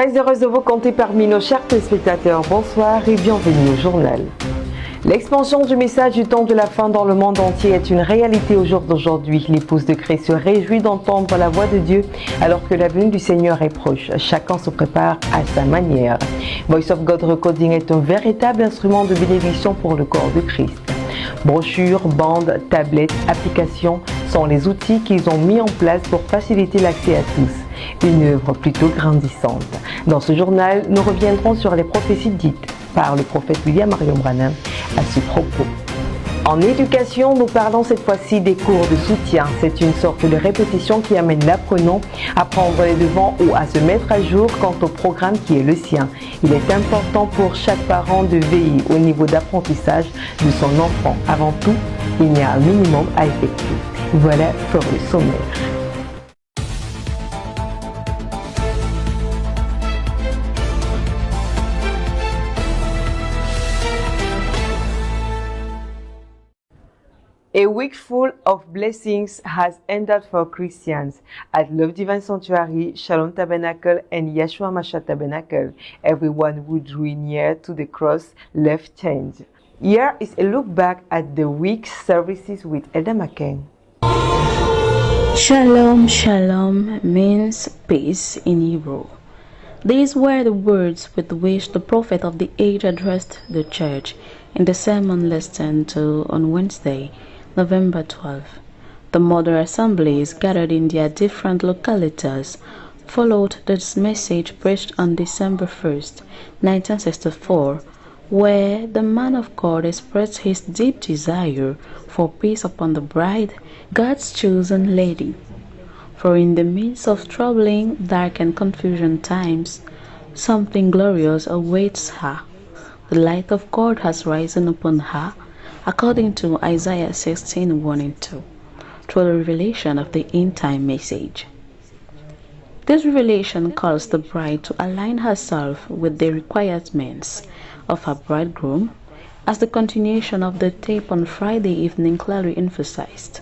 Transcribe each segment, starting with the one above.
Très heureuse de vous compter parmi nos chers téléspectateurs. Bonsoir et bienvenue au journal. L'expansion du message du temps de la fin dans le monde entier est une réalité au jour d'aujourd'hui. L'épouse de Christ se réjouit d'entendre la voix de Dieu alors que la venue du Seigneur est proche. Chacun se prépare à sa manière. Voice of God Recording est un véritable instrument de bénédiction pour le corps de Christ. Brochures, bandes, tablettes, applications sont les outils qu'ils ont mis en place pour faciliter l'accès à tous. Une œuvre plutôt grandissante. Dans ce journal, nous reviendrons sur les prophéties dites par le prophète William Marion Branham à ce propos. En éducation, nous parlons cette fois-ci des cours de soutien. C'est une sorte de répétition qui amène l'apprenant à prendre les devants ou à se mettre à jour quant au programme qui est le sien. Il est important pour chaque parent de veiller au niveau d'apprentissage de son enfant. Avant tout, il y a un minimum à effectuer. Voilà pour le sommaire. A week full of blessings has ended for Christians at Love Divine Sanctuary, Shalom Tabernacle, and Yeshua Mashiach Tabernacle. Everyone who drew near to the cross left changed. Here is a look back at the week's services with Elder McCain. Shalom, shalom means peace in Hebrew. These were the words with which the prophet of the age addressed the church in the sermon listened to on Wednesday, November 12. The mother assemblies gathered in their different localities followed this message preached on December 1st, 1964, where the man of God expressed his deep desire for peace upon the bride, God's chosen lady. For in the midst of troubling, dark and confusion times, something glorious awaits her. The light of God has risen upon her, according to Isaiah 16:1 and 2, through the revelation of the end-time message. This revelation calls the bride to align herself with the requirements of her bridegroom, as the continuation of the tape on Friday evening clearly emphasized.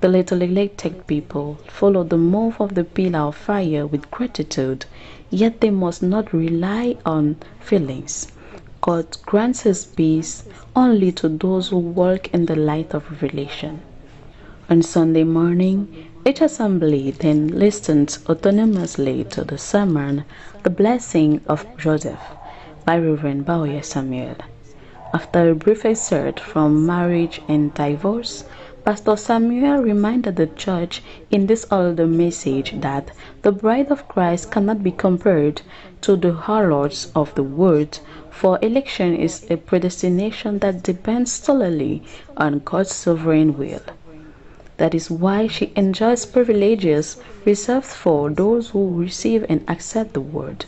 The little elected people follow the move of the pillar of fire with gratitude, yet they must not rely on feelings. God grants His peace only to those who walk in the light of revelation. On Sunday morning, each assembly then listened autonomously to the sermon, The Blessing of Joseph, by Reverend Baoye Samuel. After a brief excerpt from Marriage and Divorce, Pastor Samuel reminded the church in this older message that the bride of Christ cannot be compared to the harlots of the world, for election is a predestination that depends solely on God's sovereign will. That is why she enjoys privileges reserved for those who receive and accept the word.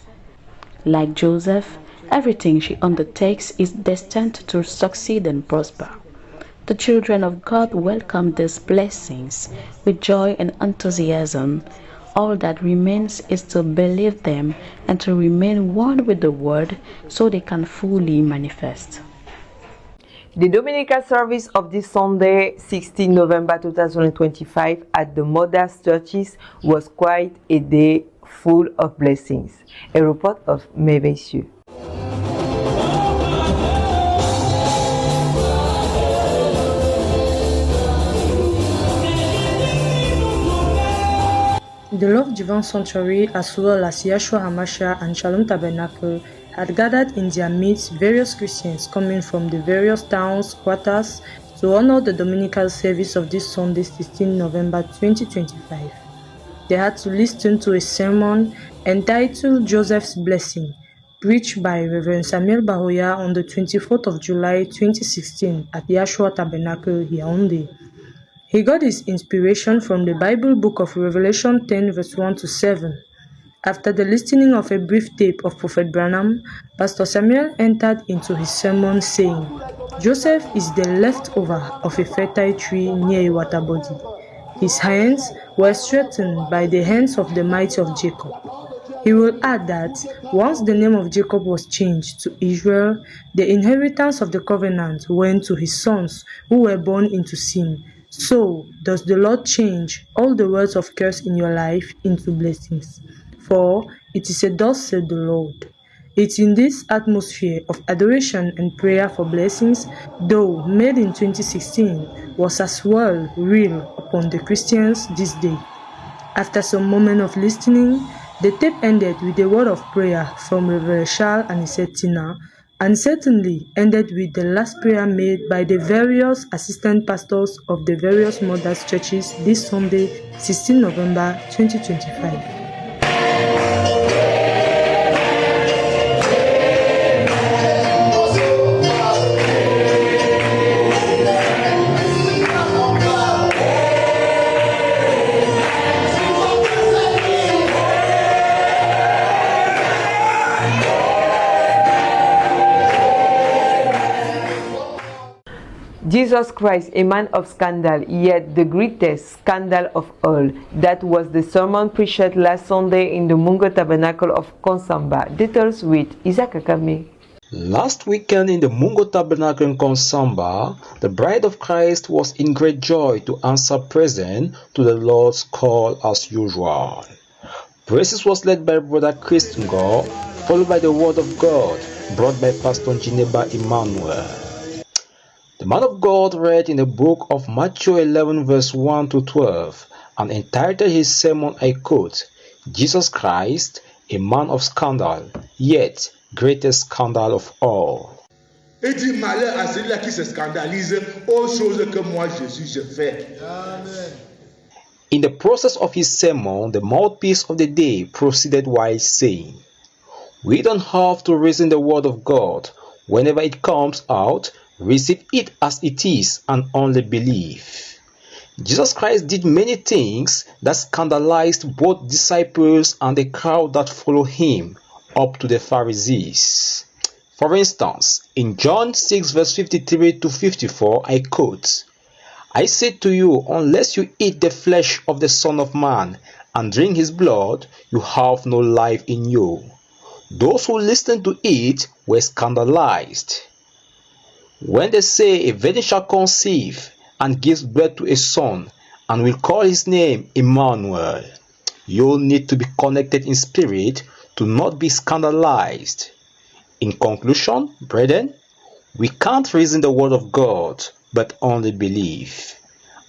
Like Joseph, everything she undertakes is destined to succeed and prosper. The children of God welcome these blessings with joy and enthusiasm. All that remains is to believe them and to remain one with the Word so they can fully manifest. The Dominical service of this Sunday, 16 November 2025 at the Mothers Churches was quite a day full of blessings. A report of Messieurs. The Love Divine Sanctuary, as well as Yeshua HaMashiach and Shalom Tabernacle, had gathered in their midst various Christians coming from the various towns, quarters, to honor the Dominical service of this Sunday, 16 November 2025. They had to listen to a sermon entitled Joseph's Blessing, preached by Reverend Samuel Bahoya on the 24th of July 2016 at Yeshua Tabernacle, Yaoundé. He got his inspiration from the Bible book of Revelation 10 verse 1 to 7. After the listening of a brief tape of Prophet Branham, Pastor Samuel entered into his sermon saying, Joseph is the leftover of a fertile tree near a water body. His hands were strengthened by the hands of the mighty of Jacob. He will add that once the name of Jacob was changed to Israel, the inheritance of the covenant went to his sons who were born into sin. So does the Lord change all the words of curse in your life into blessings. For it is a thus said the Lord. It's in this atmosphere of adoration and prayer for blessings, though made in 2016, was as well real upon the Christians this day. After some moment of listening, the tape ended with a word of prayer from Reverend Charles Anicet Tina, and certainly ended with the last prayer made by the various assistant pastors of the various mothers' churches this Sunday, 16 November 2025. Jesus Christ, a man of scandal, yet the greatest scandal of all. That was the sermon preached last Sunday in the Mungo Tabernacle of Konsamba. Details with Isaac Akame. Last weekend in the Mungo Tabernacle in Konsamba, the bride of Christ was in great joy to answer present to the Lord's call as usual. Praises was led by Brother Christungo, followed by the Word of God, brought by Pastor Jineba Emmanuel. The man of God read in the book of Matthew 11 verse 1 to 12 and entitled his sermon, I quote, Jesus Christ, a man of scandal, yet greatest scandal of all. Et dit malheur à celui-là qui se scandalise aux choses que moi Jésus je fais. Amen. In the process of his sermon, the mouthpiece of the day proceeded while saying, we don't have to reason the word of God. Whenever it comes out, receive it as it is and only believe. Jesus Christ did many things that scandalized both disciples and the crowd that followed him, up to the Pharisees. For instance, in John 6 verse 53 to 54, I quote, I say to you, unless you eat the flesh of the Son of Man and drink his blood, you have no life in you. Those who listened to it were scandalized. When they say a virgin shall conceive and gives birth to a son and will call his name Emmanuel, you'll need to be connected in spirit to not be scandalized. In conclusion, brethren, we can't reason the word of God, but only believe.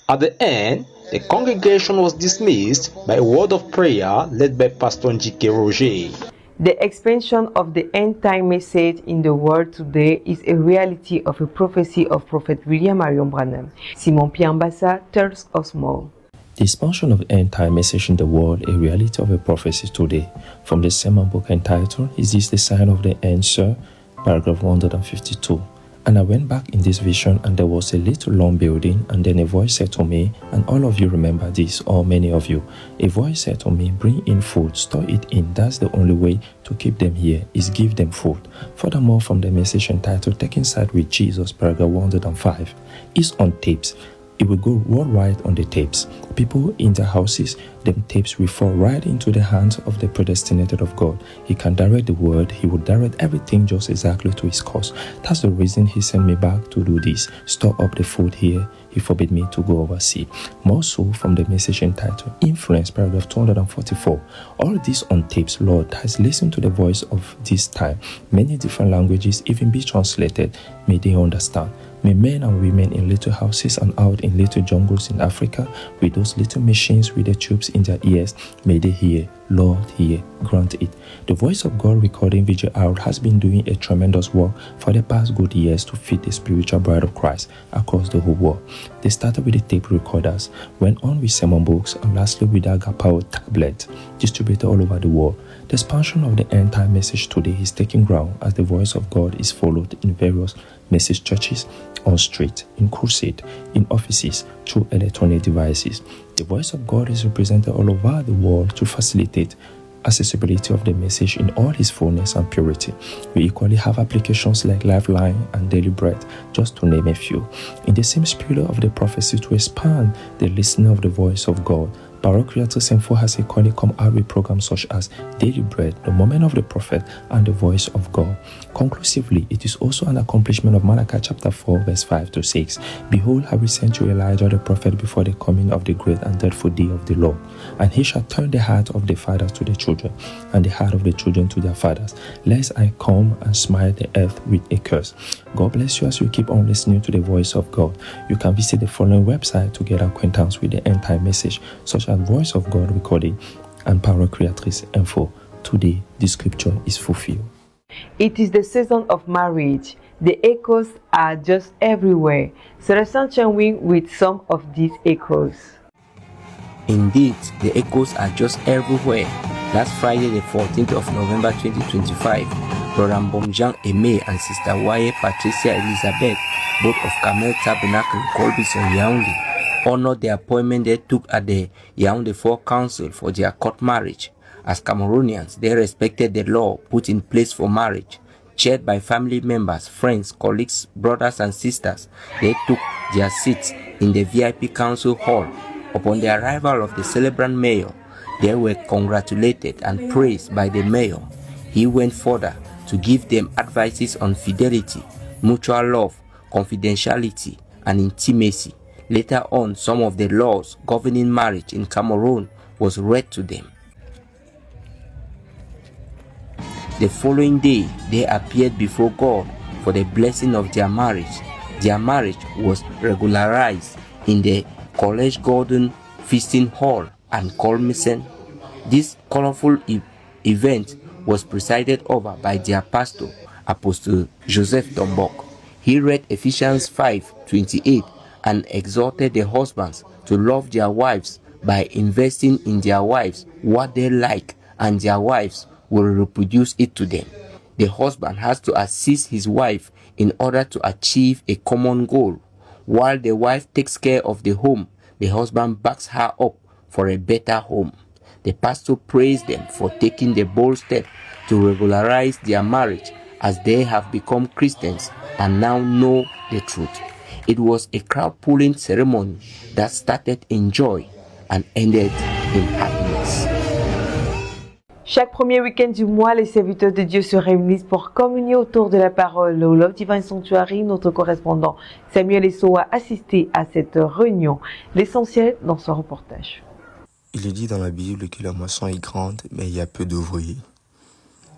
At the end, the congregation was dismissed by a word of prayer led by Pastor Njike Roger. The expansion of the end-time message in the world today is a reality of a prophecy of Prophet William Marion Branham. Simon Pierre Mbassa tells us more. The expansion of the end-time message in the world, a reality of a prophecy today. From the sermon book entitled, Is This the Sign of the End, Sir? Paragraph 152. And I went back in this vision, and there was a little long building, and then a voice said to me, and all of you remember this, or many of you, a voice said to me, bring in food, store it in. That's the only way to keep them here, is give them food. Furthermore, from the message entitled Taking Side with Jesus, paragraph 105, is on tapes. It will go worldwide on the tapes. People in their houses, them tapes will fall right into the hands of the predestinated of God. He can direct the word. He will direct everything just exactly to his course. That's the reason he sent me back to do this. Store up the food here. He forbid me to go overseas. More so from the message entitled Influence, paragraph 244. All this on tapes, Lord, has listened to the voice of this time. Many different languages even be translated. May they understand. May men and women in little houses and out in little jungles in Africa with those little machines with the tubes in their ears, may they hear, Lord, hear, grant it. The Voice of God recording video out has been doing a tremendous work for the past good years to feed the spiritual bride of Christ across the whole world. They started with the tape recorders, went on with sermon books, and lastly with the Agapao tablet, distributed all over the world. The expansion of the end-time message today is taking ground as the voice of God is followed in various message churches, on street, in crusade, in offices, through electronic devices. The voice of God is represented all over the world to facilitate accessibility of the message in all its fullness and purity. We equally have applications like Lifeline and Daily Bread, just to name a few. In the same spirit of the prophecy to expand the listening of the voice of God, Paracreatus Info has a currently come out with programs such as Daily Bread, The Moment of the Prophet, and The Voice of God. Conclusively, it is also an accomplishment of Malachi chapter 4, verse 5 to 6. Behold, I will send you Elijah the prophet before the coming of the great and dreadful day of the Lord. And he shall turn the heart of the fathers to the children, and the heart of the children to their fathers, lest I come and smite the earth with a curse. God bless you as you keep on listening to the voice of God. You can visit the following website to get acquaintance with the end time message, such as Voice of God Recording and Paracreatus Info. Today, the scripture is fulfilled. It is the season of marriage. The echoes are just everywhere. So let's continue with some of these echoes. Indeed, the echoes are just everywhere. Last Friday, the 14th of November 2025, Brother Mbomjang Aimé and Sister Waye Patricia Elizabeth, both of Carmel Tabernacle, Colbison, Yaoundé, honored the appointment they took at the Yaoundé 4 Council for their court marriage. As Cameroonians, they respected the law put in place for marriage. Chaired by family members, friends, colleagues, brothers and sisters, they took their seats in the VIP Council Hall. Upon the arrival of the celebrant mayor, they were congratulated and praised by the mayor. He went further to give them advices on fidelity, mutual love, confidentiality, and intimacy. Later on, some of the laws governing marriage in Cameroon was read to them. The following day, they appeared before God for the blessing of their marriage. Their marriage was regularized in the College Garden Feasting Hall and Colmison. This colorful event was presided over by their pastor, Apostle Joseph Tombok. He read Ephesians 5:28 and exhorted the husbands to love their wives by investing in their wives what they like, and their wives will reproduce it to them. The husband has to assist his wife in order to achieve a common goal. While the wife takes care of the home, the husband backs her up for a better home. The pastor praised them for taking the bold step to regularize their marriage, as they have become Christians and now know the truth. It was a crowd-pulling ceremony that started in joy and ended in happiness. Chaque premier week-end du mois, les serviteurs de Dieu se réunissent pour communier autour de la parole. Au Love Divine Sanctuary, notre correspondant Samuel Esso a assisté à cette réunion. L'essentiel dans ce reportage. Il est dit dans la Bible que la moisson est grande, mais il y a peu d'ouvriers.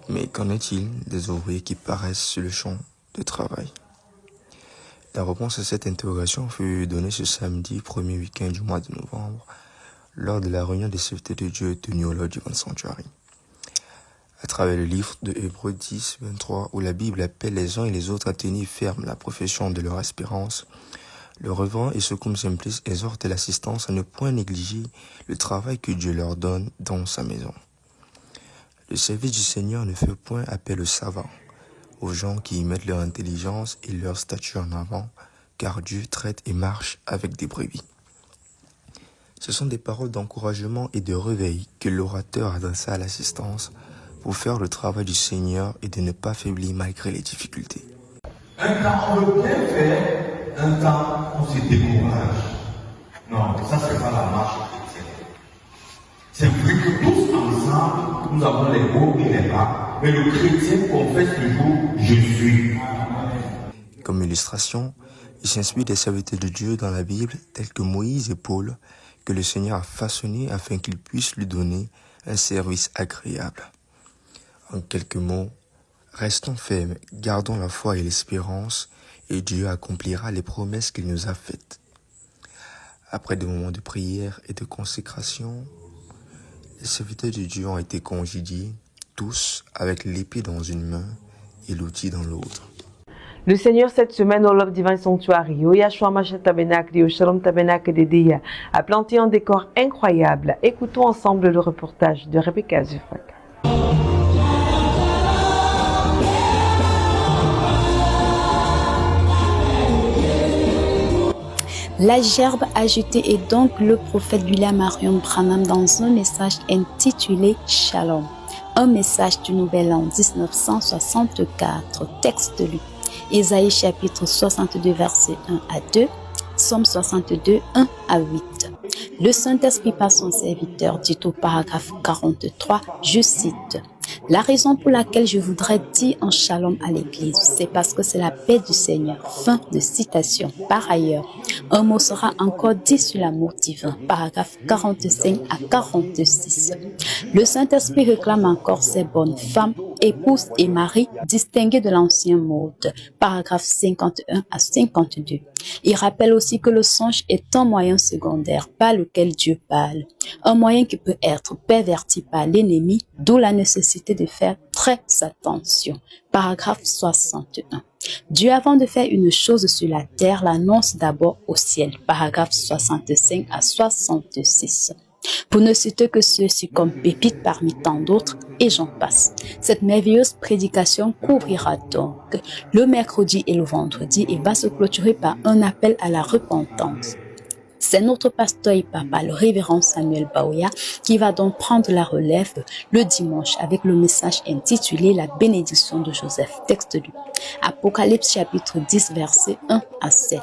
Mais qu'en est-il des ouvriers qui paraissent sur le champ de travail? La réponse à cette interrogation fut donnée ce samedi, premier week-end du mois de novembre, lors de la réunion des serviteurs de Dieu tenue au Love Divine Sanctuary. À travers le livre de Hébreux 10, 23, où la Bible appelle les uns et les autres à tenir ferme la profession de leur espérance, le reverend et Succum Simplis exhorte l'assistance à ne point négliger le travail que Dieu leur donne dans sa maison. Le service du Seigneur ne fait point appel aux savants, aux gens qui y mettent leur intelligence et leur statut en avant, car Dieu traite et marche avec des brebis. Ce sont des paroles d'encouragement et de réveil que l'orateur adressa à l'assistance pour faire le travail du Seigneur et de ne pas faiblir malgré les difficultés. Un temps on veut bien faire, un temps on se décourage. Non, ça c'est pas la marche chrétienne. C'est vrai que tous ensemble, nous avons les hauts et les bas, mais le chrétien confesse toujours « Je suis ». Comme illustration, il s'inspire des serviteurs de Dieu dans la Bible, tels que Moïse et Paul, que le Seigneur a façonnés afin qu'ils puissent lui donner un service agréable. En quelques mots, restons fermes, gardons la foi et l'espérance, et Dieu accomplira les promesses qu'il nous a faites. Après des moments de prière et de consécration, les serviteurs de Dieu ont été congédiés, tous avec l'épée dans une main et l'outil dans l'autre. Le Seigneur, cette semaine, au Love Divine Sanctuary, au Yahshua Mashiach Tabernacle et au Shalom Tabernacle de Deya, a planté un décor incroyable. Écoutons ensemble le reportage de Rebecca Zufak. La gerbe agitée est donc le prophète William Marion Branham dans un message intitulé Shalom, un message du Nouvel An 1964, texte lu. Ésaïe chapitre 62 versets 1 à 2, Psaume 62, 1 à 8. Le Saint-Esprit par son serviteur dit au paragraphe 43, je cite, « La raison pour laquelle je voudrais dire un shalom à l'Église, c'est parce que c'est la paix du Seigneur. » Fin de citation. Par ailleurs, un mot sera encore dit sur l'amour divin, paragraphe 45 à 46. Le Saint-Esprit réclame encore ces bonnes femmes, épouses et maris distingués de l'ancien mode, paragraphe 51 à 52. Il rappelle aussi que le songe est un moyen secondaire par lequel Dieu parle, un moyen qui peut être perverti par l'ennemi, d'où la nécessité de faire très attention. Paragraphe 61. Dieu, avant de faire une chose sur la terre, l'annonce d'abord au ciel. Paragraphe 65 à 66. Pour ne citer que ceux-ci comme pépites parmi tant d'autres, et j'en passe. Cette merveilleuse prédication couvrira donc le mercredi et le vendredi et va se clôturer par un appel à la repentance. C'est notre pasteur et papa, le révérend Samuel Baouya, qui va donc prendre la relève le dimanche avec le message intitulé « La bénédiction de Joseph », texte du Apocalypse chapitre 10, versets 1 à 7.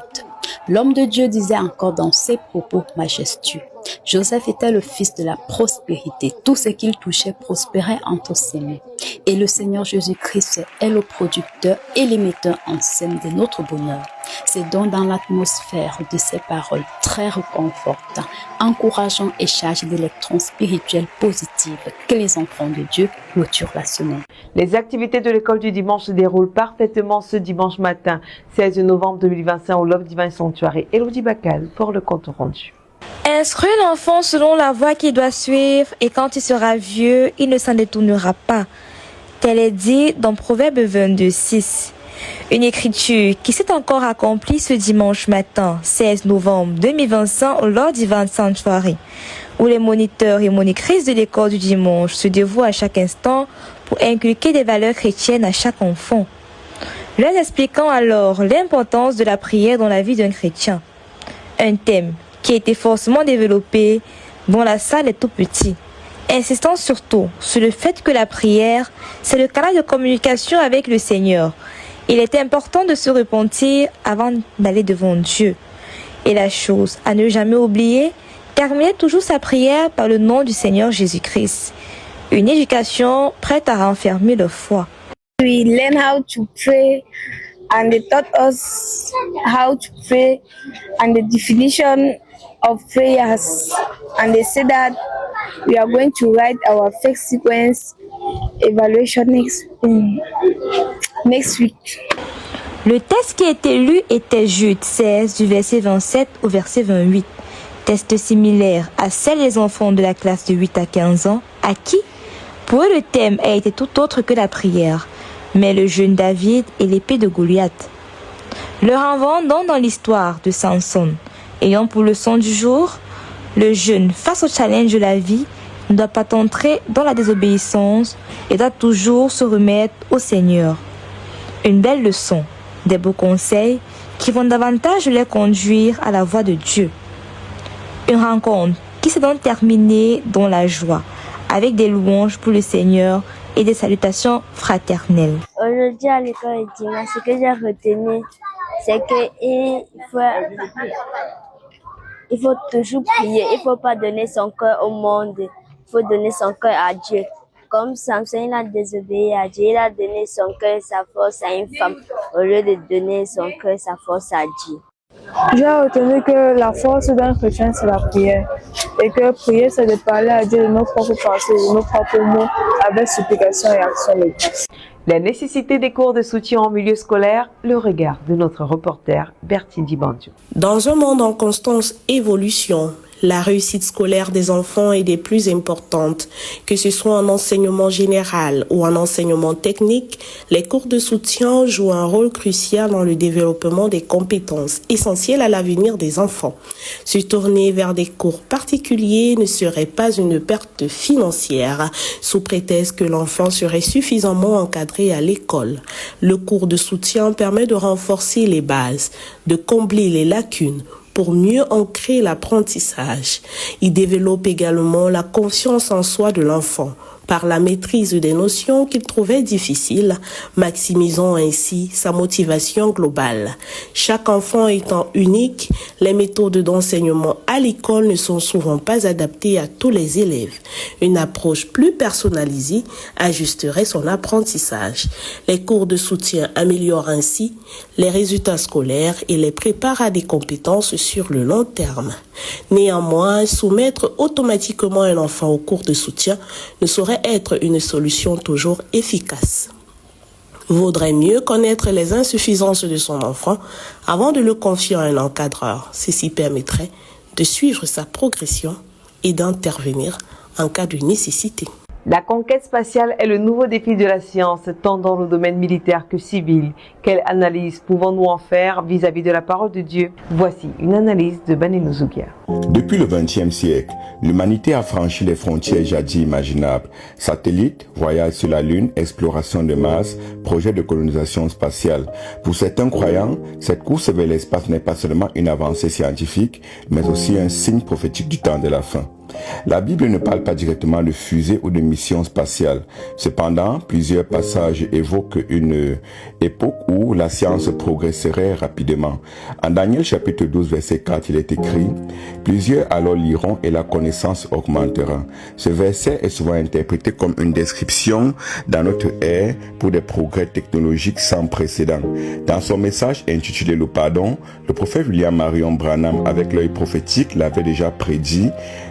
L'homme de Dieu disait encore dans ses propos majestueux, Joseph était le fils de la prospérité. Tout ce qu'il touchait prospérait entre ses mains. Et le Seigneur Jésus-Christ est le producteur et l'émetteur en scène de notre bonheur. C'est donc dans l'atmosphère de ces paroles très réconfortantes, encourageantes et chargées d'électrons spirituels positifs que les enfants de Dieu clôturent la semaine. Les activités de l'école du dimanche se déroulent parfaitement ce dimanche matin, 16 novembre 2025 au Love Divine Sanctuary. Elodie Bacal pour le compte rendu. Instruis l'enfant selon la voie qu'il doit suivre et quand il sera vieux, il ne s'en détournera pas. Tel est dit dans Proverbe 22, 6. Une écriture qui s'est encore accomplie ce dimanche matin, 16 novembre 2025 au Lord Divine Sanctuary, où les moniteurs et monitrices de l'école du dimanche se dévouent à chaque instant pour inculquer des valeurs chrétiennes à chaque enfant, leur expliquant alors l'importance de la prière dans la vie d'un chrétien. Un thème qui a été forcément développé dont la salle est tout petite, insistant surtout sur le fait que la prière, c'est le canal de communication avec le Seigneur. Il est important de se repentir avant d'aller devant Dieu. Et la chose à ne jamais oublier, terminer toujours sa prière par le nom du Seigneur Jésus-Christ. Une éducation prête à renfermer la foi. We learn how to pray and they taught us how to pray and the definition of prayers, and they said that we are going to write our first sequence evaluation next week. Le texte qui a été lu était Jude 16 du verset 27 au verset 28. Test similaire à celle des enfants de la classe de 8 à 15 ans, à qui, pour eux, le thème a été tout autre que la prière, mais le jeune David et l'épée de Goliath. Leur invent donc dans l'histoire de Samson, ayant pour leçon du jour, le jeune face au challenge de la vie ne doit pas entrer dans la désobéissance et doit toujours se remettre au Seigneur. Une belle leçon, des beaux conseils qui vont davantage les conduire à la voie de Dieu. Une rencontre qui s'est donc terminée dans la joie, avec des louanges pour le Seigneur et des salutations fraternelles. Aujourd'hui à l'école du dimanche, ce que j'ai retenu, c'est qu'il faut toujours prier, il ne faut pas donner son cœur au monde, il faut donner son cœur à Dieu. Comme Samson, il a désobéi à Dieu, il a donné son cœur et sa force à une femme, au lieu de donner son cœur et sa force à Dieu. J'ai retenu que la force d'un chrétien, c'est la prière. Et que prier, c'est de parler à Dieu de nos propres pensées, de nos propres mots, avec supplication et action de grâce. La nécessité des cours de soutien en milieu scolaire, le regard de notre reporter Bertine Dibandio. Dans un monde en constante évolution, la réussite scolaire des enfants est des plus importantes. Que ce soit en enseignement général ou en enseignement technique, les cours de soutien jouent un rôle crucial dans le développement des compétences essentielles à l'avenir des enfants. Se tourner vers des cours particuliers ne serait pas une perte financière, sous prétexte que l'enfant serait suffisamment encadré à l'école. Le cours de soutien permet de renforcer les bases, de combler les lacunes, pour mieux ancrer l'apprentissage. Il développe également la confiance en soi de l'enfant par la maîtrise des notions qu'il trouvait difficiles, maximisant ainsi sa motivation globale. Chaque enfant étant unique, les méthodes d'enseignement à l'école ne sont souvent pas adaptées à tous les élèves. Une approche plus personnalisée ajusterait son apprentissage. Les cours de soutien améliorent ainsi les résultats scolaires et les préparent à des compétences sur le long terme. Néanmoins, soumettre automatiquement un enfant au cours de soutien ne saurait être une solution toujours efficace. Vaudrait mieux connaître les insuffisances de son enfant avant de le confier à un encadreur. Ceci permettrait de suivre sa progression et d'intervenir en cas de nécessité. La conquête spatiale est le nouveau défi de la science, tant dans le domaine militaire que civil. Quelle analyse pouvons-nous en faire vis-à-vis de la parole de Dieu? Voici une analyse de Banenou Zouguia. Depuis le XXe siècle, l'humanité a franchi les frontières jadis imaginables. Satellites, voyages sur la Lune, exploration de Mars, projet de colonisation spatiale. Pour certains croyants, cette course vers l'espace n'est pas seulement une avancée scientifique, mais aussi un signe prophétique du temps de la fin. La Bible ne parle pas directement de fusée ou de mission spatiale. Cependant, plusieurs passages évoquent une époque où la science progresserait rapidement. En Daniel chapitre 12 verset 4, il est écrit « Plusieurs alors liront et la connaissance augmentera ». Ce verset est souvent interprété comme une description dans notre ère pour des progrès technologiques sans précédent. Dans son message intitulé « Le pardon », le prophète William Marion Branham, avec l'œil prophétique, l'avait déjà prédit.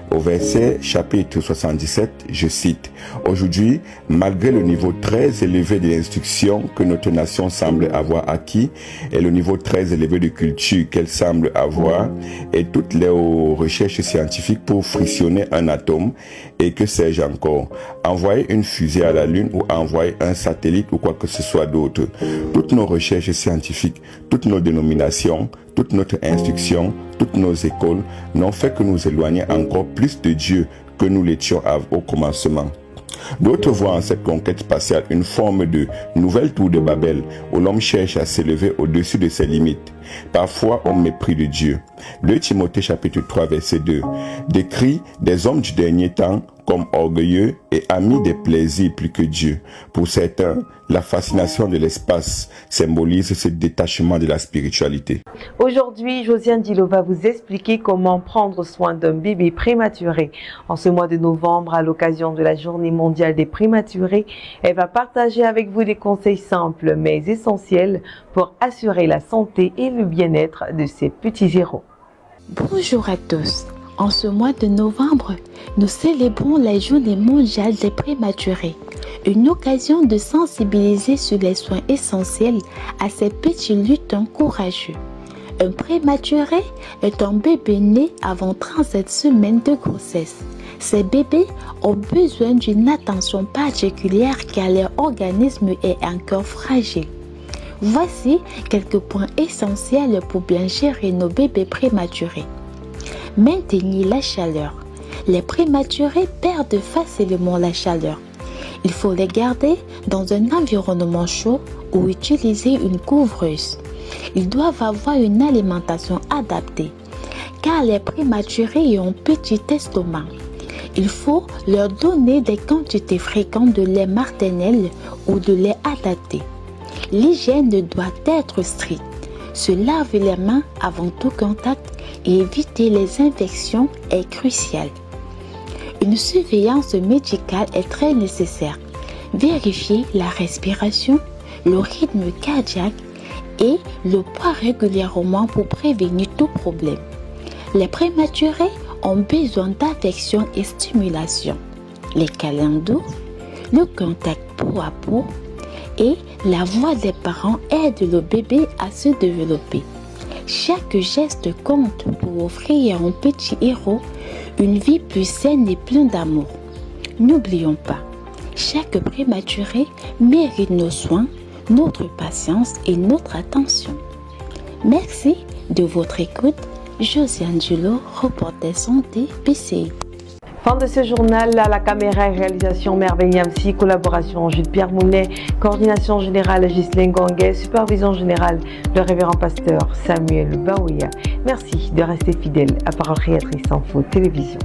Au verset chapitre 77, je cite, « Aujourd'hui, malgré le niveau très élevé de l'instruction que notre nation semble avoir acquis et le niveau très élevé de culture qu'elle semble avoir et toutes les recherches scientifiques pour frictionner un atome et que sais-je encore, envoyer une fusée à la Lune ou envoyer un satellite ou quoi que ce soit d'autre, toutes nos recherches scientifiques, toutes nos dénominations, toute notre instruction, toutes nos écoles n'ont fait que nous éloigner encore plus de Dieu que nous l'étions au commencement. D'autres voient en cette conquête spatiale une forme de nouvelle tour de Babel où l'homme cherche à s'élever au-dessus de ses limites, parfois au mépris de Dieu. 2 Timothée chapitre 3 verset 2 décrit des hommes du dernier temps comme orgueilleux et amis des plaisirs plus que Dieu. Pour certains, la fascination de l'espace symbolise ce détachement de la spiritualité. Aujourd'hui, Josiane Dilo va vous expliquer comment prendre soin d'un bébé prématuré. En ce mois de novembre, à l'occasion de la Journée mondiale des prématurés, elle va partager avec vous des conseils simples mais essentiels pour assurer la santé et le bien-être de ces petits héros. Bonjour à tous. En ce mois de novembre, nous célébrons la Journée mondiale des prématurés, une occasion de sensibiliser sur les soins essentiels à ces petits lutins courageux. Un prématuré est un bébé né avant 37 semaines de grossesse. Ces bébés ont besoin d'une attention particulière car leur organisme est encore fragile. Voici quelques points essentiels pour bien gérer nos bébés prématurés. Maintenir la chaleur. Les prématurés perdent facilement la chaleur. Il faut les garder dans un environnement chaud ou utiliser une couvreuse. Ils doivent avoir une alimentation adaptée, car les prématurés ont un petit estomac. Il faut leur donner des quantités fréquentes de lait maternel ou de lait adapté. L'hygiène doit être stricte. Se laver les mains avant tout contact et éviter les infections est crucial. Une surveillance médicale est très nécessaire. Vérifier la respiration, le rythme cardiaque et le poids régulièrement pour prévenir tout problème. Les prématurés ont besoin d'affection et stimulation. Les câlins doux, le contact peau à peau et la voix des parents aident le bébé à se développer. Chaque geste compte pour offrir à un petit héros une vie plus saine et pleine d'amour. N'oublions pas, chaque prématuré mérite nos soins, notre patience et notre attention. Merci de votre écoute. Josiane Dilo, reporter santé PCI. Fin de ce journal, à la caméra et réalisation Merveille Yamsi, collaboration Jules-Pierre Mounet, coordination générale Ghislaine Ganguet, supervision générale le révérend pasteur Samuel Baouya. Merci de rester fidèle à Parole Créatrice Info Télévision.